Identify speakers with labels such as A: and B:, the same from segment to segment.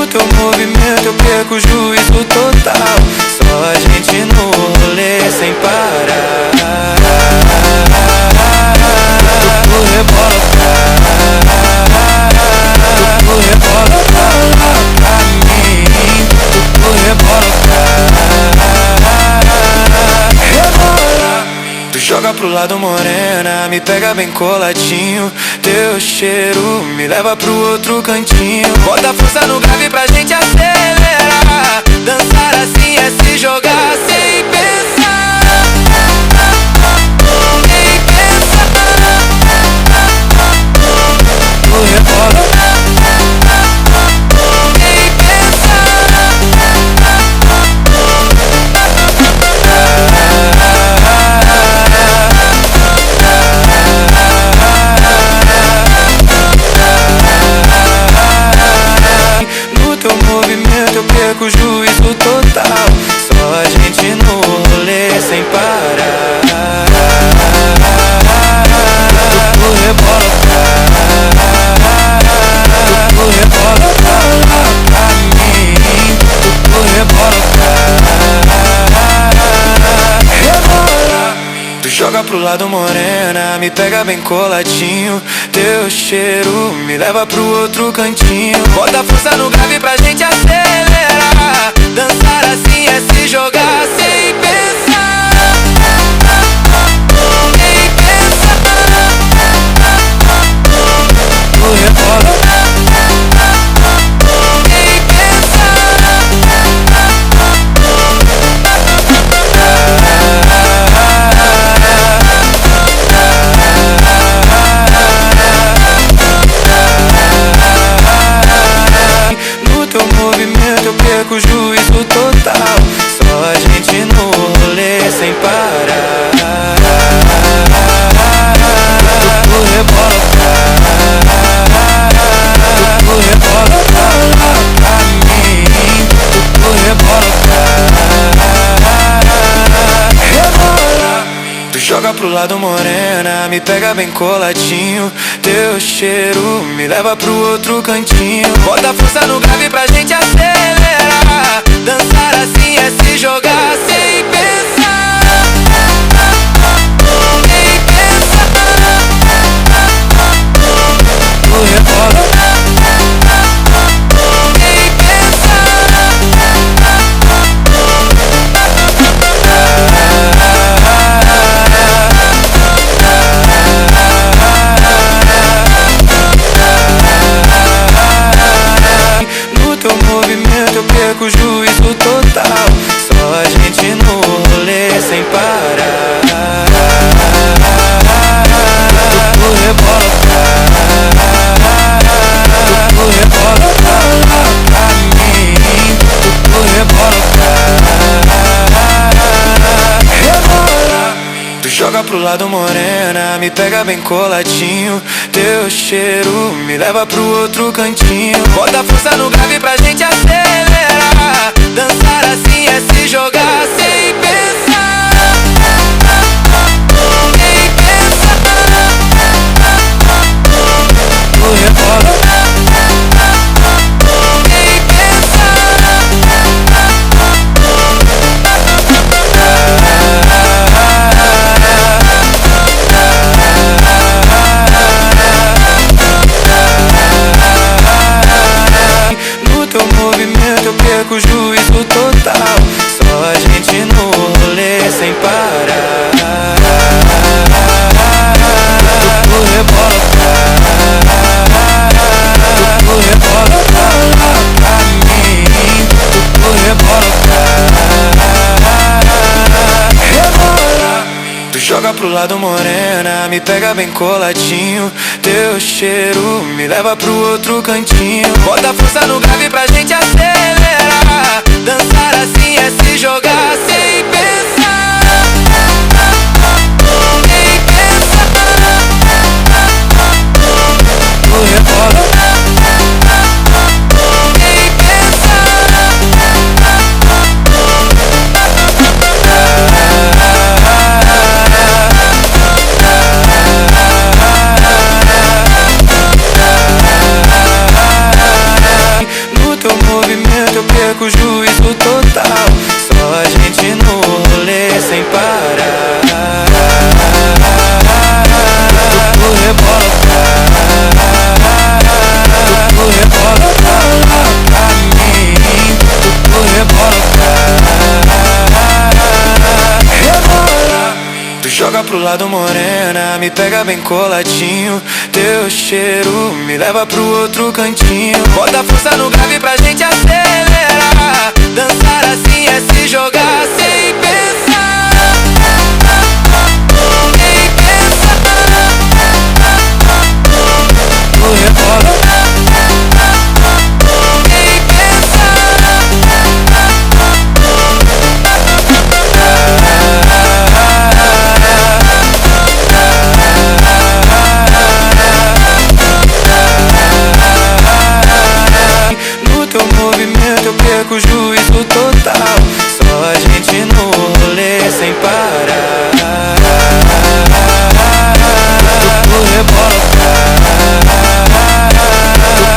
A: No teu movimento eu perco o juízo total. Só a gente no rolê sem parar. Tu rebola pra mim. Tu rebola Tu joga pro lado morena, me pega bem coladinho. Teu cheiro me leva pro outro cantinho. Bota força no grave pra gente acelerar. Dançar assim é se jogar sem pensar. Nem pensar. Tu rebola. Nem pensar. No teu movimento eu perco o juízo total. Só a gente no rolê sem parar. Tu rebola pra mim. Tu rebola. Tu joga pro lado morena, me pega bem coladinho. Teu cheiro me leva pro outro cantinho. Bota força no grave pra gente acelerar. Dançar assim é se jogar sem pensar. Nem pensar. Tu rebola. Nem pensar. No teu movimento eu perco o juízo total. Só a gente no rolê sem parar. Tu rebola pra mim. Tu rebola. Tu joga pro lado morena, me pega bem coladinho. Teu cheiro me leva pro outro cantinho. Bota força no grave pra gente acelerar. Dançar assim é se jogar sem pensar. Nem pensar. Tu rebola. Nem pensar. No teu movimento eu perco o juízo total. Só a gente no rolê sem parar. Tu rebola pra mim. Tu rebola. Tu joga pro lado morena, me pega bem coladinho. Teu cheiro me leva pro outro cantinho. Bota força no grave pra gente acelerar. Dançar assim é se jogar sem pensar. Nem pensar. Tu rebola. Nem pensar. No teu movimento eu perco o juízo total. Só a gente no rolê sem parar. Tu rebola pra mim. Tu rebola. Tu joga pro lado morena, me pega bem coladinho. Teu cheiro me leva pro outro cantinho. Bota força no grave pra gente acelerar. Dançar assim é se jogar sem pensar. Nem pensar. Tu rebola. Nem pensar. No teu pro lado morena, me pega bem coladinho. Teu cheiro me leva pro outro cantinho. Bota força no grave pra gente acelerar. Dançar assim é se jogar sem pensar. Nem pensar. Tu rebola. Nem pensar. No teu movimento eu perco o juízo total. Só a gente no rolê sem parar. Tu rebola.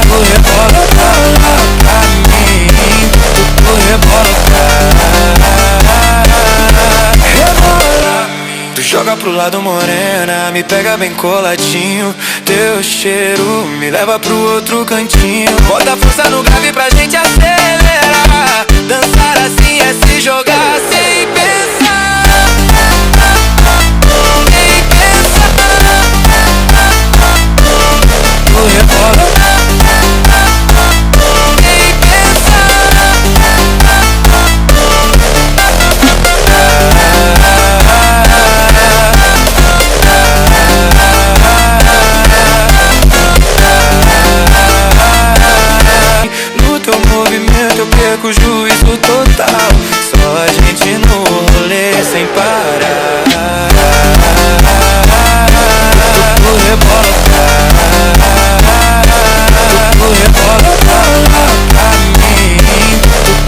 A: Tu rebola pra mim. Tu rebola. Rebola. Tu joga pro lado morena, me pega bem coladinho. Teu cheiro me leva pro outro cantinho. Bota força no grave pra gente acelerar. Dançar assim é se jogar sem pensar. Nem pensar. Tu rebola. Nem pensar. No teu movimento eu perco o juízo total. Só a gente no rolê sem parar. Tu rebola. Tu rebola pra mim.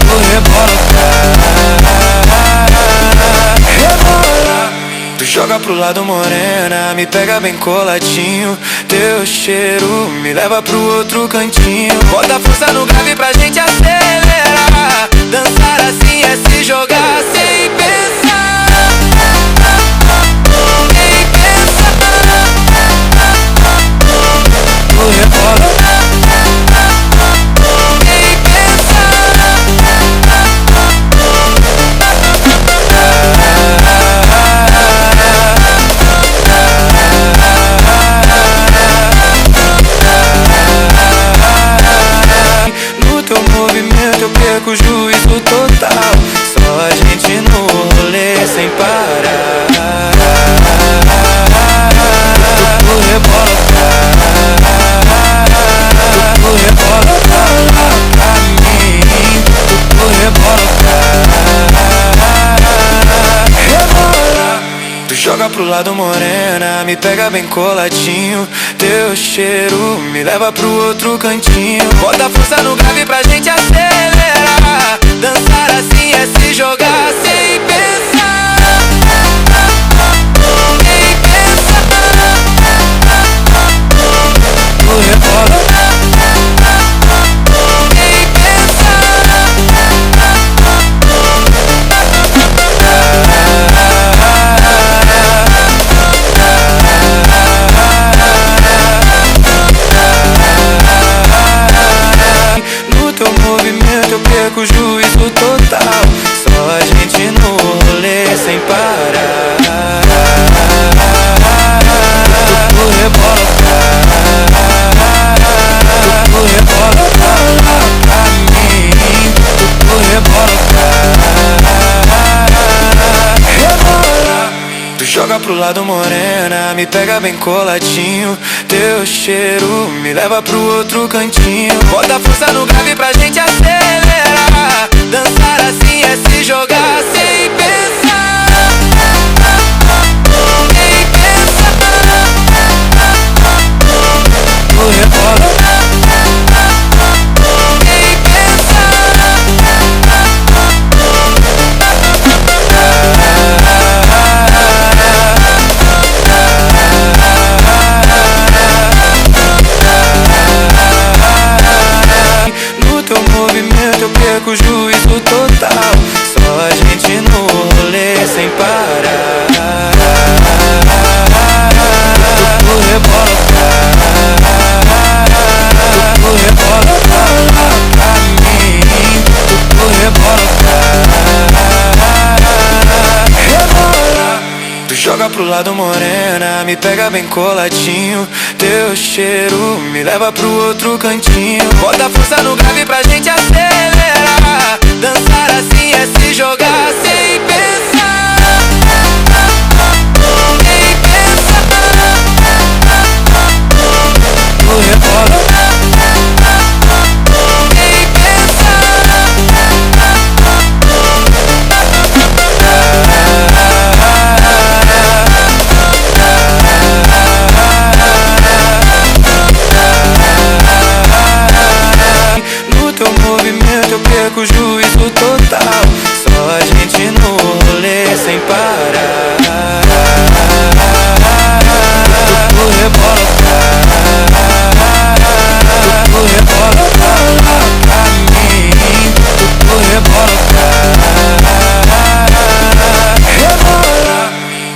A: Tu rebola. Rebola. Tu joga pro lado morena, me pega bem coladinho. Teu cheiro me leva pro outro cantinho. Bota força no grave pra gente acelerar. Dançar assim é se jogar sem pensar. Nem pensar. Tu rebola. Nem pensar. No teu movimento eu perco o juízo total. Só a gente no rolê sem parar. Tu rebola. Tu rebola pra mim. Tu rebola. Rebola. Tu joga pro lado morena, me pega bem coladinho. Teu cheiro me leva pro outro cantinho. Bota força no grave pra gente acelerar. Dançar assim é se jogar sem pensar. Nem pensar. Tu rebola. Nem pensar. No teu movimento eu perco o juízo total. Só a gente no rolê sem parar. Tu rebola. Tu rebola pra mim. Tu rebola. Rebola. Tu joga pro lado morena, me pega bem coladinho. Teu cheiro me leva pro outro cantinho. Bota força no grave pra gente acelerar. Dançar assim é se jogar sem pensar. Nem pensar. Tu rebola. Nem pensar. No teu movimento eu perco o juízo total. Só a gente no rolê sem parar. Tu rebola. Tu rebola pra mim. Tu rebola. Rebola. Tu joga pro pro lado morena, me pega bem coladinho. Teu cheiro me leva pro outro cantinho. Bota força no grave pra gente acelerar. Dançar assim é se jogar sem pensar. Nem pensar. Tu rebola. Nem pensar. No teu movimento eu perco o juízo total. Só a gente no rolê sem parar. Tu rebola. Tu rebola pra mim. Tu rebola.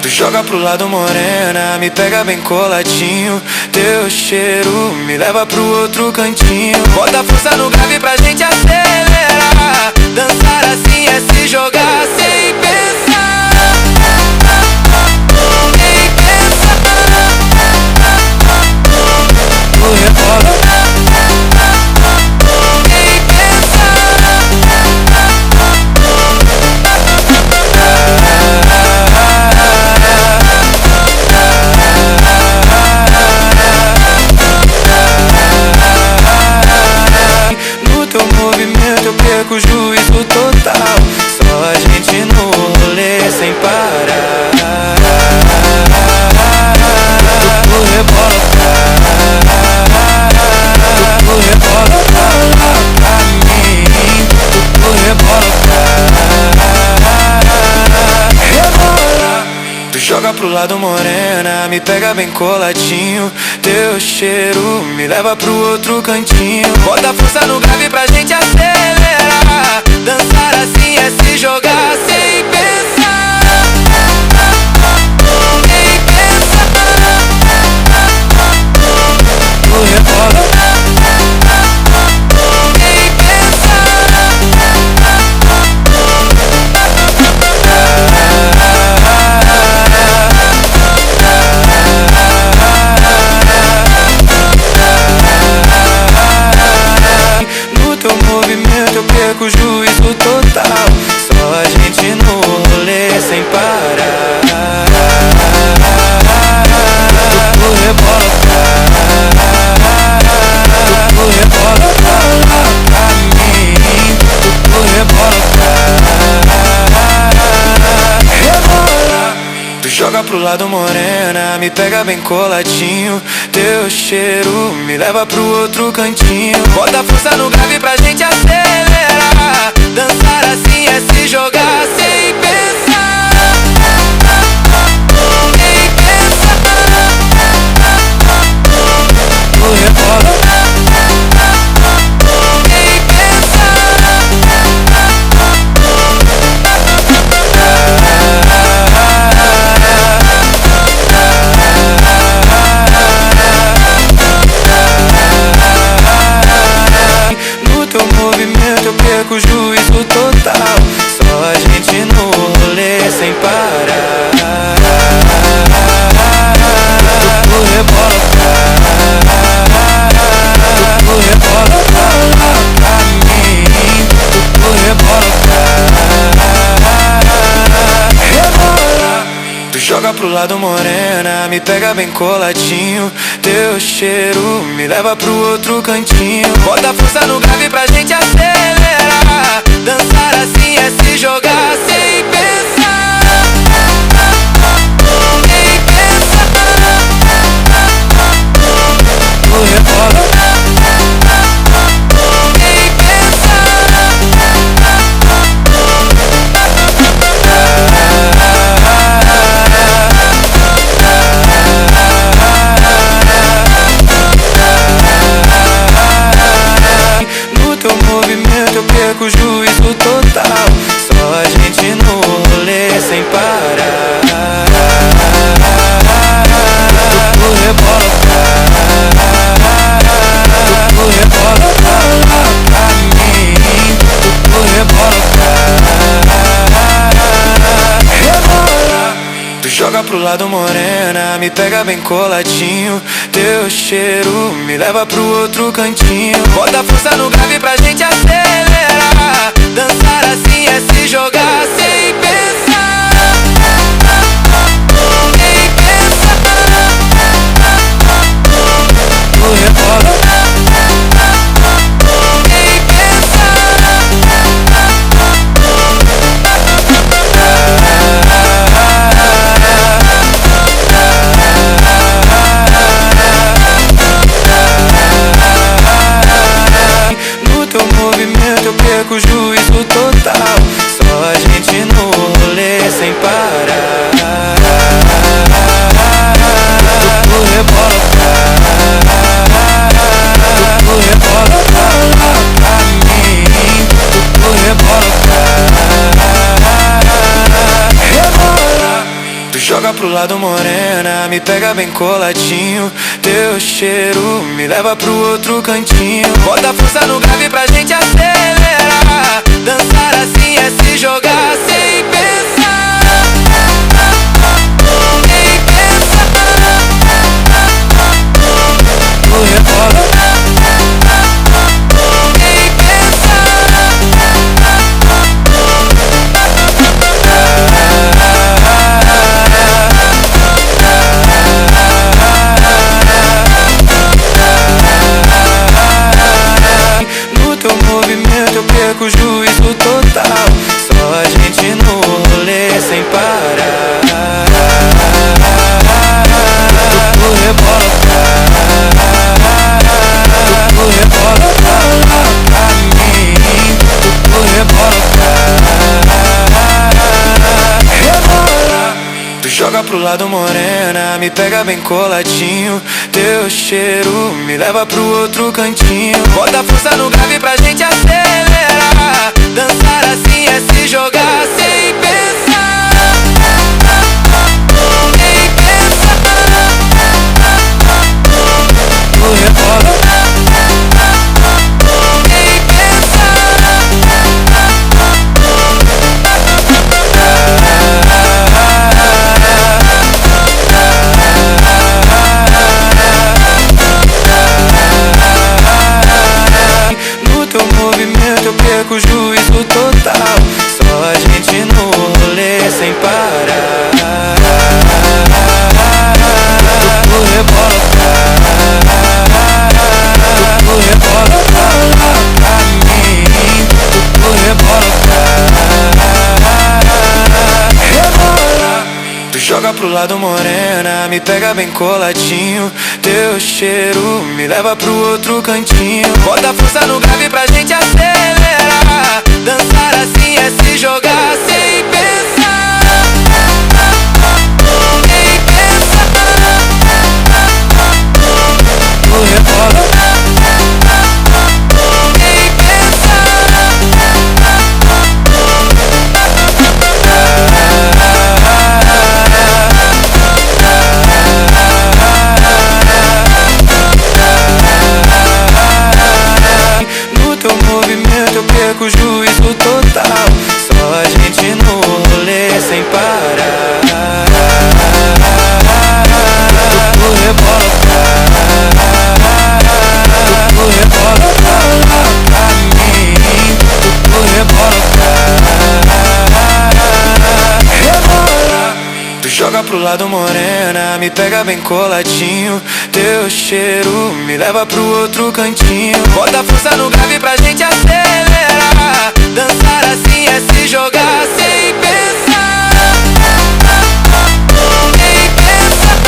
A: Tu joga pro lado morena, me pega bem coladinho. Teu cheiro me leva pro outro cantinho. Bota força no grave pra gente acelerar. Dançar assim é se jogar sem pensar. Nem pensar. Tu rebola. Nem pensar. No teu movimento eu perco o juízo total. Só a gente no rolê sem parar. Tu rebola. Tu rebola pra mim. Tu rebola. Tu joga pro lado morena, me pega bem coladinho. Teu cheiro me leva pro outro cantinho. Bota força no grave pra gente acelerar. Dançar assim é se jogar sem pensar. Nem pensar. Tu rebola. Nem pensar. No teu movimento eu perco o juízo total. Só a gente no rolê sem parar. Tu rebola. Tu rebola pra mim. Tu rebola. Tu joga pro lado morena, me pega bem coladinho. Teu cheiro me leva pro outro cantinho. Bota força no grave pra gente acelerar. Dançar assim é se jogar sem pensar. Nem pensar. Tu rebola. Nem pensar. No teu movimento eu perco o juízo total. Só a gente no rolê sem parar. Tu rebola. Tu rebola pra mim. Tu rebola. Tu joga pro lado morena, me pega bem coladinho. Teu cheiro me leva pro outro cantinho. Bota força no grave pra gente acelerar. Dançar assim é se jogar sem pensar. Nem pensar. Tu rebola. Nem pensar. No teu movimento eu perco o juízo total. Só a gente no rolê sem parar. Tu rebola. Tu rebola pra mim. Tu rebola. pro lado morena, me pega bem coladinho. Teu cheiro me leva pro outro cantinho. Bota força no grave pra gente acelerar. Dançar assim é se jogar sem pensar. Nem pensar. Tu rebola. Nem pensar. No teu movimento eu perco o juízo total. Só a gente no rolê sem parar. Tu rebola. Tu rebola pra mim. Tu rebola. Tu joga pro lado morena, me pega bem coladinho. Teu cheiro me leva pro outro cantinho. Bota força no grave pra gente acelerar. Dançar assim é se jogar sem pensar. Nem pensar. Tu rebola. Nem pensar. No teu movimento eu perco o juízo total. Só a gente no rolê sem parar. Tu rebola. Tu rebola pra mim. Tu rebola. Tu joga pro lado morena, me pega bem coladinho. Teu cheiro me leva pro outro cantinho. Bota força no grave pra gente acelerar. Dançar assim é se jogar sem pensar. Nem pensar. Tu rebola. Nem pensar. No teu movimento eu perco o juízo total. Só a gente no rolê sem parar. Tu rebola. Tu rebola pra mim. Tu rebola. Tu joga pro lado morena, me pega bem coladinho. Teu cheiro me leva pro outro cantinho. Bota força no grave pra gente acelerar. Dançar assim é se jogar sem pensar. Nem pensar. Tu rebola. Nem pensar. No teu movimento eu perco o juízo total. Só a gente no rolê sem parar. Tu rebola. Tu rebola pra mim. Tu rebola. Tu joga pro lado morena, me pega bem coladinho. Teu cheiro me leva pro outro cantinho. Bota força no grave pra gente acelerar. Dançar assim é se jogar sem pensar. Nem pensar.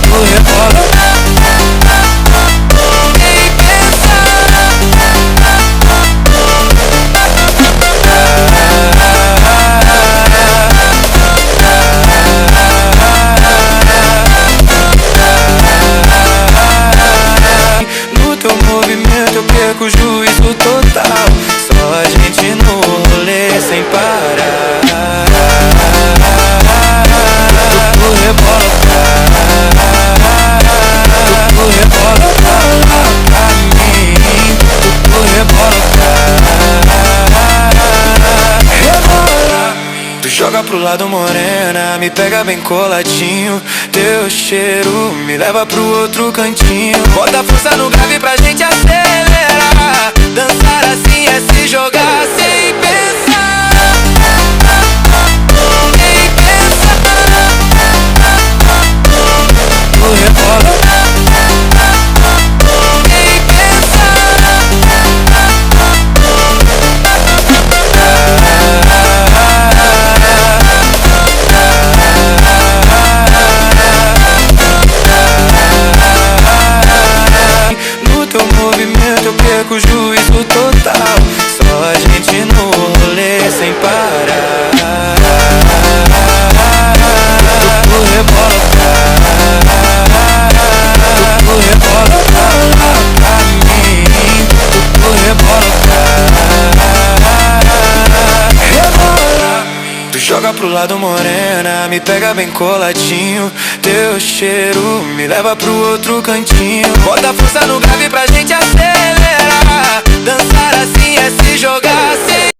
A: Tu rebola. Nem pensar. No teu movimento eu perco o juízo total. Só a gente no rolê sem parar. Tu rebola. Tu rebola pra mim. Tu rebola. pro lado, morena, me pega bem coladinho. Teu cheiro me leva pro outro cantinho. Bota força no grave pra gente acelerar. Dançar assim é se jogar sem pensar. Nem pensar. Tu rebola. Nem pensar. No teu movimento eu perco o juízo total. Só a gente no rolê sem parar. Tu rebola. Tu rebola pra mim. Tu rebola. Tu joga pro lado, morena, me pega bem coladinho. Teu cheiro me leva pro outro cantinho. Bota força no grave pra gente acelerar. Dançar assim é se jogar sem